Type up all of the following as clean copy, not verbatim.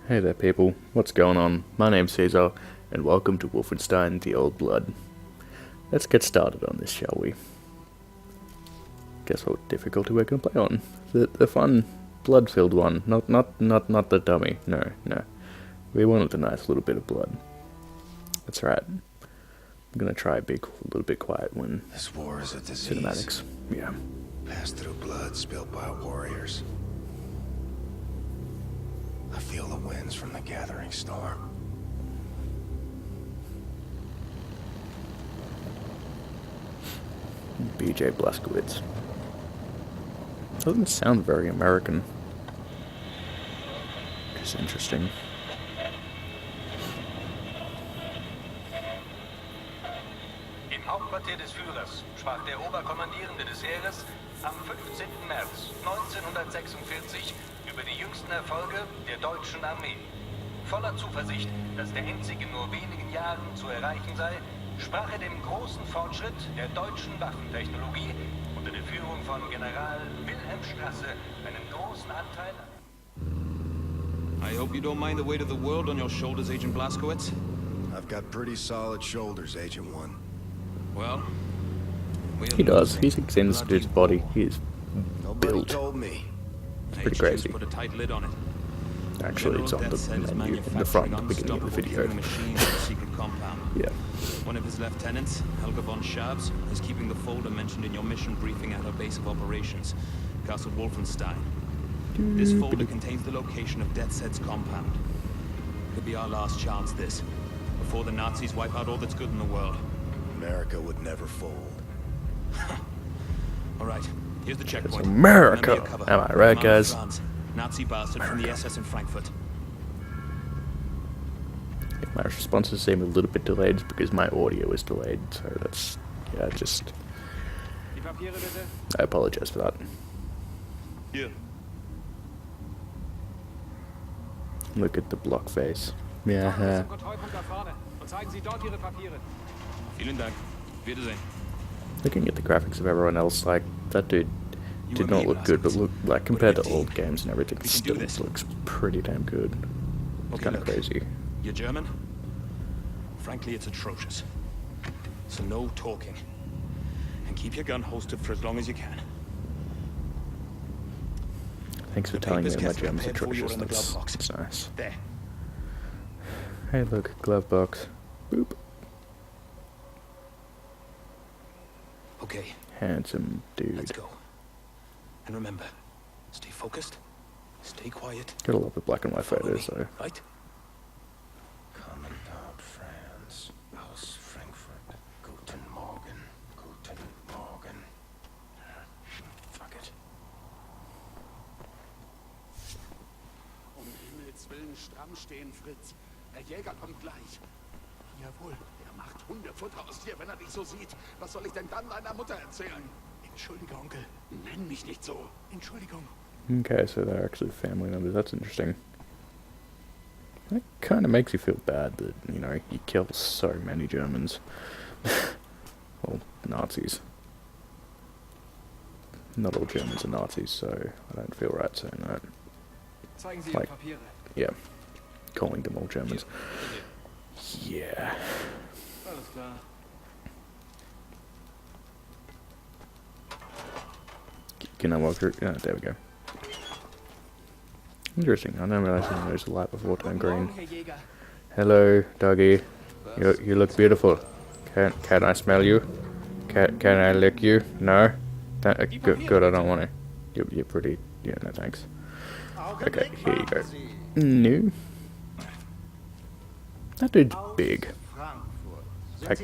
Hey there people, what's going on? My name's Caesar, and welcome to Wolfenstein The Old Blood. Let's get started on this, shall we? Guess what difficulty we're gonna play on? The fun, blood-filled one, not the dummy, no. We wanted a nice little bit of blood. That's right. I'm gonna try be a little bit quiet when this war is a disease. Cinematics, yeah. Passed through blood spilled by warriors. I feel the winds from the gathering storm. BJ Blazkowicz. Doesn't sound very American. Which is interesting. Im Hauptquartier des Führers sprach der Oberkommandierende des Heeres am 15. März 1946 über die jüngsten Erfolge der deutschen Armee. Voller Zuversicht, dass der Endsieg in nur wenigen Jahren zu erreichen sei, sprach er dem großen Fortschritt der deutschen Waffentechnologie unter der Führung von General Wilhelm Strasse einen großen Anteil. I hope you don't mind the weight of the world on your shoulders, Agent Blazkowicz. I've got pretty solid shoulders, Agent One. Well, He does. He's extended his body. He is Nobody built. told me. It's pretty crazy. Put a tight lid on it. Actually, it's on the menu in the front, the beginning of the video. Yeah. One of his lieutenants, Helga von Schabs, is keeping the folder mentioned in your mission briefing at our base of operations, Castle Wolfenstein. This folder contains the location of Death's compound. Could be our last chance, this, before the Nazis wipe out all that's good in the world. America would never fold. All right, here's the checkpoint. It's America! Am I right, guys? Nazi bastard from the SS in Frankfurt. If my responses seem a little bit delayed, it's because my audio is delayed, so that's, yeah, just... I apologize for that. Here. Look at the block face. Yeah. Vielen Dank. Wiedersehen. Looking at the graphics of everyone else, like, that dude did not look good, but look, like, compared to old games and everything, it still looks pretty damn good. It's kind of crazy. You're German? Frankly, it's atrocious. So no talking. And keep your gun holstered for as long as you can. Thanks for telling me my German's atrocious. That's nice. There. Hey, look, glove box. Boop. Okay, Handsome dude. let's go. And remember, stay focused, stay quiet. Gotta love the black and white Follow me, photos, though. right? Commandant Franz aus Frankfurt. Guten Morgen. Guten Morgen. Fuck it. Himmels Willen stramm stehen, Fritz. Der Jäger kommt gleich. Jawohl, er macht Hundefutter aus dir, wenn er dich so sieht. Was soll ich denn dann deiner Mutter erzählen? Entschuldige, Onkel. Nenn mich nicht so. Entschuldigung. Okay, so they're actually family members. That's interesting. That kind of makes you feel bad that, you know, you kill so many Germans. Well, Nazis. Not all Germans are Nazis, so I don't feel right saying that. Like, yeah, calling them all Germans. Yeah. Can I walk through? Oh, there we go. Interesting. I didn't realize there's a light before turn green. Hello, doggy. You look beautiful. Can I smell you? Can I lick you? No. Good. I don't want to. You're pretty. Yeah. No thanks. Okay. Here you go. No. That dude's big. Like,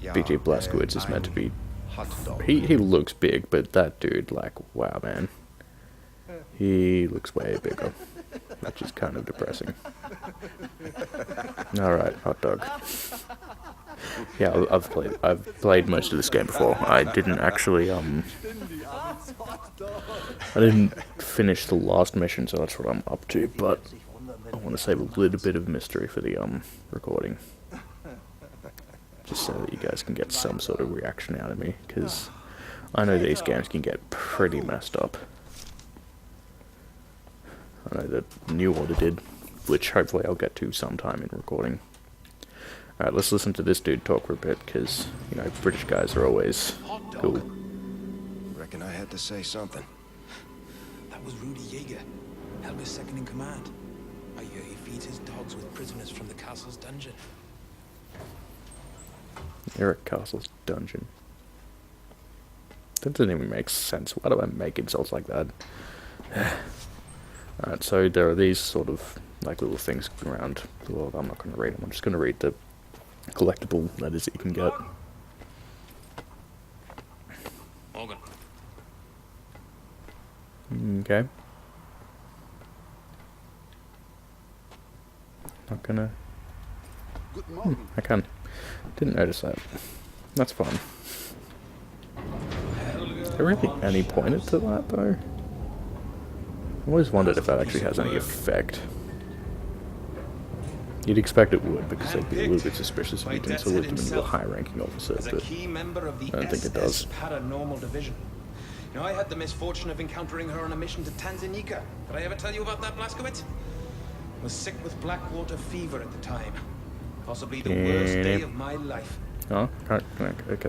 BJ Blazkowicz is meant to be. He looks big, but that dude, like, wow, man. He looks way bigger, which is kind of depressing. Alright, hot dog. Yeah, I've played most of this game before. I didn't actually, I didn't finish the last mission, so that's what I'm up to, but I want to save a little bit of mystery for the, recording. Just so that you guys can get some sort of reaction out of me, because I know these games can get pretty messed up. I know that New Order did, which hopefully I'll get to sometime in recording. Alright, let's listen to this dude talk for a bit, because, you know, British guys are always cool. Reckon I had to say something. That was Rudy Jaeger, Helga's second in command. I hear he feeds his dogs with prisoners from the castle's dungeon. Eric Castle's dungeon. That doesn't even make sense. Why do I make insults like that? Alright, so there are these sort of like little things around. Well, I'm not going to read them. I'm just going to read the collectible letters that you can get. Morgan. Okay. Not gonna. Good morning. I can. Didn't notice that. That's fine. Is there really any point to that though? I've always wondered if that actually has any effect. You'd expect it would, because they'd be a little bit suspicious if you didn't salute them into a high-ranking officer, As a but key member of the I don't think it does. Paranormal Division. You know, I had the misfortune of encountering her on a mission to Tanzania. Did I ever tell you about that, Blaskowitz? Was sick with Blackwater fever at the time. Possibly the worst day of my life. Oh, okay,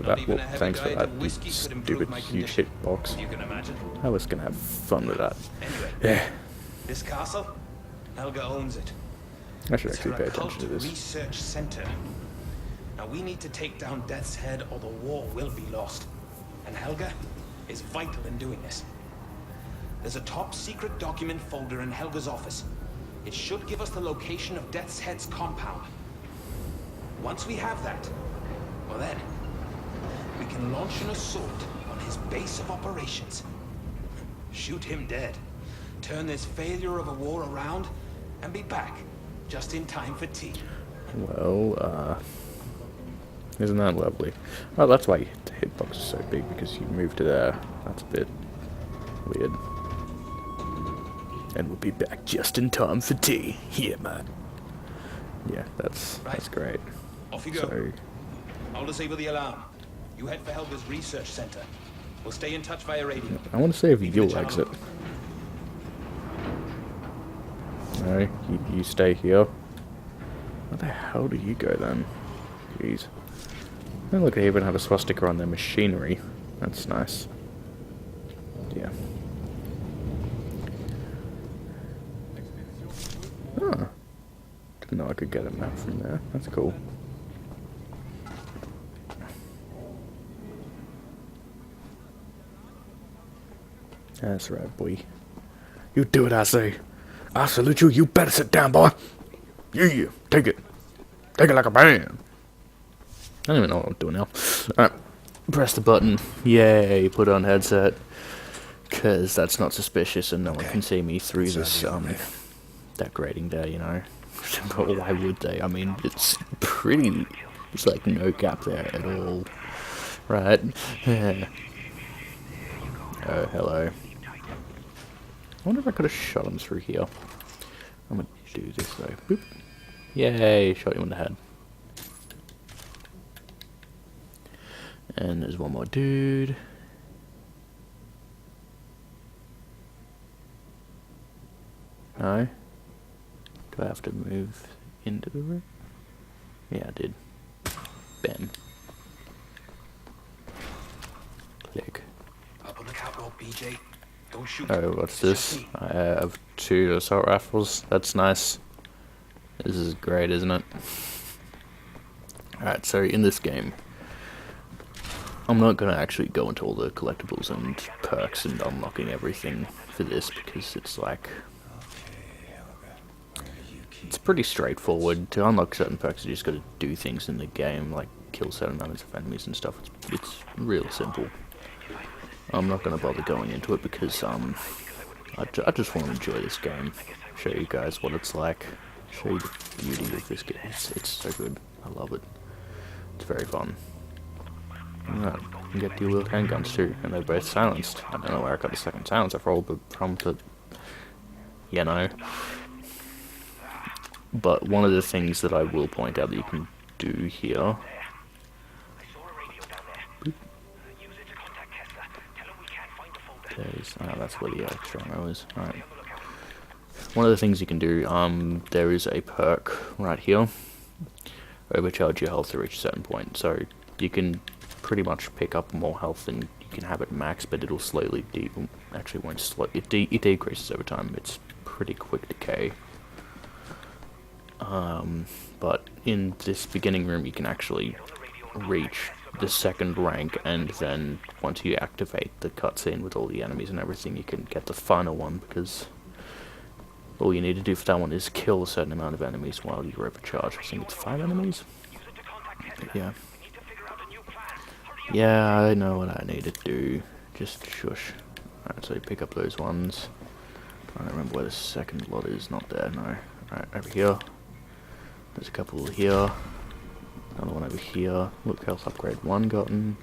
that. Well, thanks for that, you stupid huge hitbox. You can imagine. I was gonna have fun with that. Anyway, Yeah, this castle, Helga owns it. I should It's actually her pay occult attention to this. research center. Now we need to take down Death's Head or the war will be lost. And Helga is vital in doing this. There's a top secret document folder in Helga's office. It should give us the location of Death's Head's compound. Once we have that, well then, we can launch an assault on his base of operations. Shoot him dead. Turn this failure of a war around and be back just in time for tea. Well, isn't that lovely? Oh, that's why the hitbox is so big, because you moved to there. That's a bit weird. And we'll be back just in time for tea. Yeah, man. Yeah, that's great. Off you go. So, I'll disable the alarm. You head for Helga's research center. We'll stay in touch via radio. I want to save Leave the you'll channel exit. open. No, you stay here. Where the hell do you go then? Jeez. Oh, look, they even have a swastika on their machinery. That's nice. Yeah. Oh. Didn't know I could get a map from there. That's cool. That's right, boy. You do what I say. I salute you. You better sit down, boy. Yeah, take it. Take it like a man. I don't even know what I'm doing now. Alright. Press the button. Yay, put on headset. Cause that's not suspicious and no one can see me through this, that grating there, you know. But why would they? I mean, it's pretty... There's like no gap there at all. Right. Yeah. Oh, hello. I wonder if I could have shot him through here. I'm gonna do this though. Boop. Yay, shot you in the head. And there's one more dude. No? Do I have to move into the room? Yeah, I did. Bam. Click. Up on the catwalk, BJ. Don't shoot. Oh, what's It's just this? me. I have 2 assault rifles. That's nice. This is great, isn't it? Alright, so in this game, I'm not going to actually go into all the collectibles and perks and unlocking everything for this, because it's like... It's pretty straightforward. To unlock certain perks, you just got to do things in the game, like kill certain numbers of enemies and stuff. It's real simple. I'm not going to bother going into it because I just want to enjoy this game, show you guys what it's like, show you the beauty of this game. It's so good. I love it. It's very fun. Alright, you can get dual-wield handguns too, and they're both silenced. I don't know where I got the second silencer from, but you know. But one of the things that I will point out that you can do here. Boop. Oh, that's where the extra ammo is. Alright. one of the things you can do, there is a perk right here. Overcharge your health to reach a certain point. So you can pretty much pick up more health than you can have at max, but it'll slowly actually won't slow. It decreases over time. It's pretty quick decay. But in this beginning room, you can actually reach the second rank, and then once you activate the cutscene with all the enemies and everything, you can get the final one, because all you need to do for that one is kill a certain amount of enemies while you're overcharged. I think it's 5 enemies? Yeah. Yeah, I know what I need to do. Just shush. Alright, so you pick up those ones. I don't remember where the second lot is. Not there, no. Alright, over here. There's a couple here. Another one over here. Look, health upgrade 1 gotten.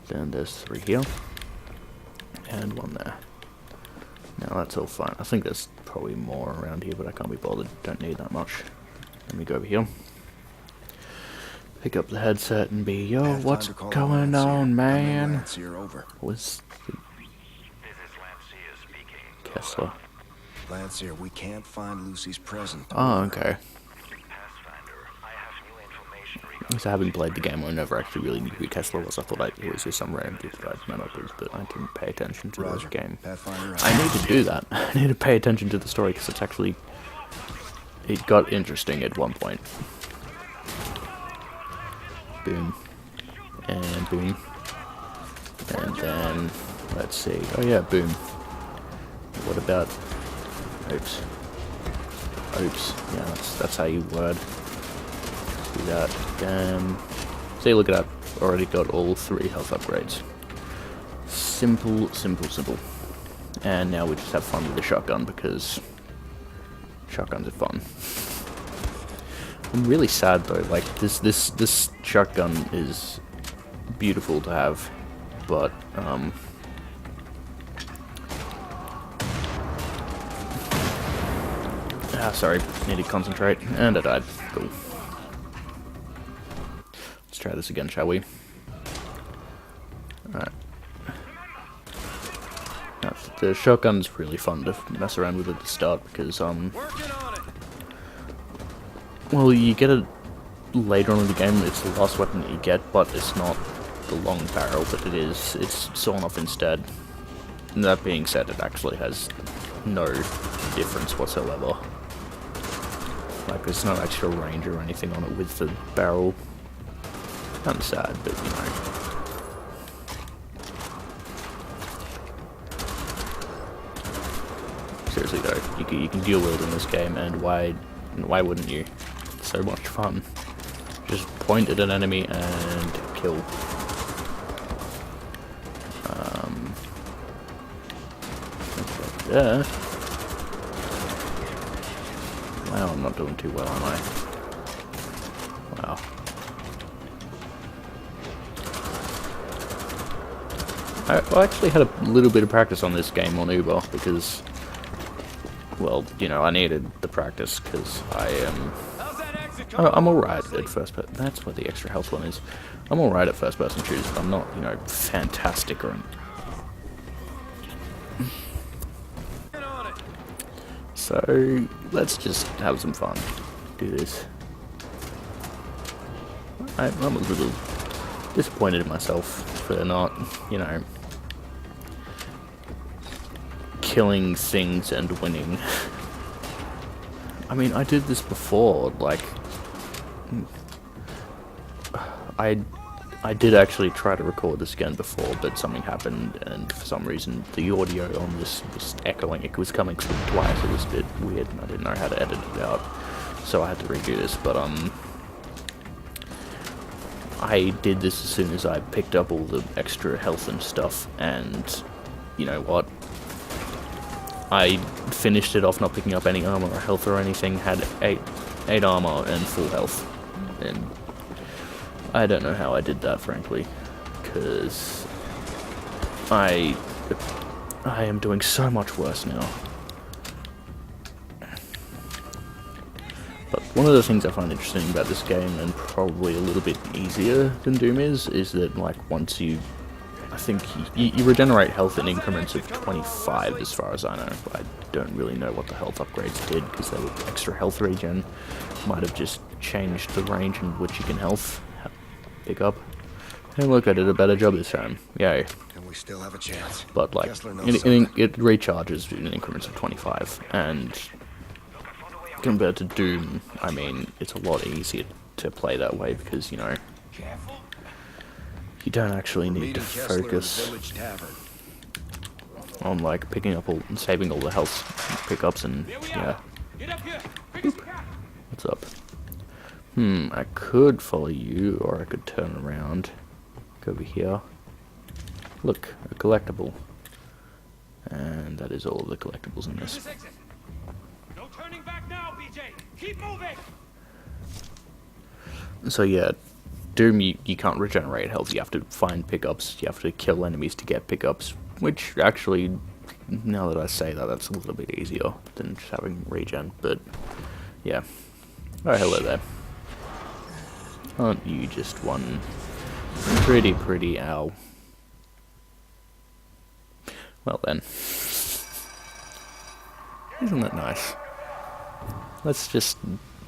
Then there's 3 here. And 1 there. Now that's all fine. I think there's probably more around here, but I can't be bothered. Don't need that much. Let me go over here. Pick up the headset and be, yo, what's going on, man? Was Kessler. Lancier, we can't find Lucy's present. Oh, okay. So having played the game, I never actually really knew who Kessler was. I thought it was just some random dude that I'd met up with, but I didn't pay attention to the game. I need to do that. I need to pay attention to the story, because it's actually... It got interesting at one point. Boom. And boom. And then... Let's see. Oh yeah, boom. What about... Oops. Oops. Yeah, that's how you word. Do that. See, look at that. Already got all 3 health upgrades. Simple, simple, simple. And now we just have fun with the shotgun, because shotguns are fun. I'm really sad though. Like this shotgun is beautiful to have, but sorry, need to concentrate, and I died. Cool. Let's try this again, shall we? Alright. The shotgun's really fun to mess around with at the start, because, well, you get it later on in the game, it's the last weapon that you get, but it's not the long barrel, but it's sawn off instead. And that being said, it actually has no difference whatsoever. Like, there's no extra range or anything on it with the barrel. Kind of sad, but you know. Seriously though, you can dual wield in this game, and why wouldn't you? It's so much fun. Just point at an enemy and kill. There. Wow, I'm not doing too well, am I? Wow. I actually had a little bit of practice on this game on Uber, because, well, you know, I needed the practice, because I'm alright at first person. That's what the extra health one is. I'm alright at first person shooters, but I'm not, you know, fantastic or anything. So, let's just have some fun. Do this. I'm a little disappointed in myself for not, you know, killing things and winning. I mean, I did this before, like, I did actually try to record this again before, but something happened, and for some reason the audio on this was echoing. It was coming through twice. It was a bit weird, and I didn't know how to edit it out, so I had to redo this. But I did this as soon as I picked up all the extra health and stuff, and you know what? I finished it off not picking up any armor or health or anything. Had 8 armor and full health, and I don't know how I did that, frankly, because I am doing so much worse now. But one of the things I find interesting about this game, and probably a little bit easier than Doom is that, like, once you... I think you regenerate health in increments of 25 as far as I know. I don't really know what the health upgrades did, because they were extra health regen. Might have just changed the range in which you can pick up. And look, I did a better job this time. Yay. And we still have a chance. But like, Kessler knows it recharges in increments of 25, and compared to Doom, I mean, it's a lot easier to play that way because, you know, you don't actually need to focus on like picking up saving all the health pickups and yeah. Oop. What's up? I could follow you, or I could turn around, go over here. Look, a collectible, and that is all of the collectibles in this. No turning back now, BJ. Keep moving. So yeah, Doom, you can't regenerate health. You have to find pickups. You have to kill enemies to get pickups, which actually, now that I say that, that's a little bit easier than just having regen. But yeah. Oh, hello there. Aren't you just one pretty owl? Well then. Isn't that nice? Let's just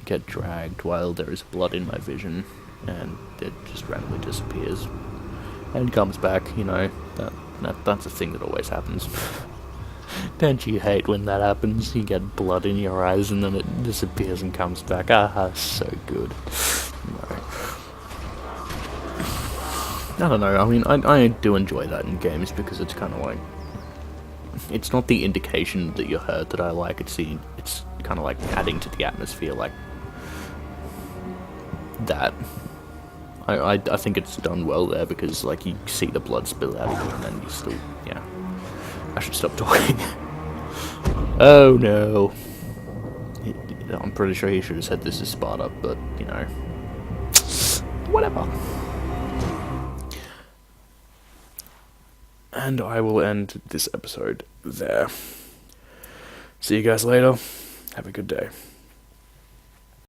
get dragged while there is blood in my vision, and it just randomly disappears. And comes back, you know, that's a thing that always happens. Don't you hate when that happens? You get blood in your eyes and then it disappears and comes back. Ah, so good. No. I don't know, I mean, I do enjoy that in games because it's kind of like, it's not the indication that you're hurt that I like, it's kind of like adding to the atmosphere, like that. I think it's done well there because, like, you see the blood spill out of you and then you still, yeah. I should stop talking. Oh no. I'm pretty sure he should have said this is Sparta, but, you know. Whatever. And I will end this episode there. See you guys later. Have a good day.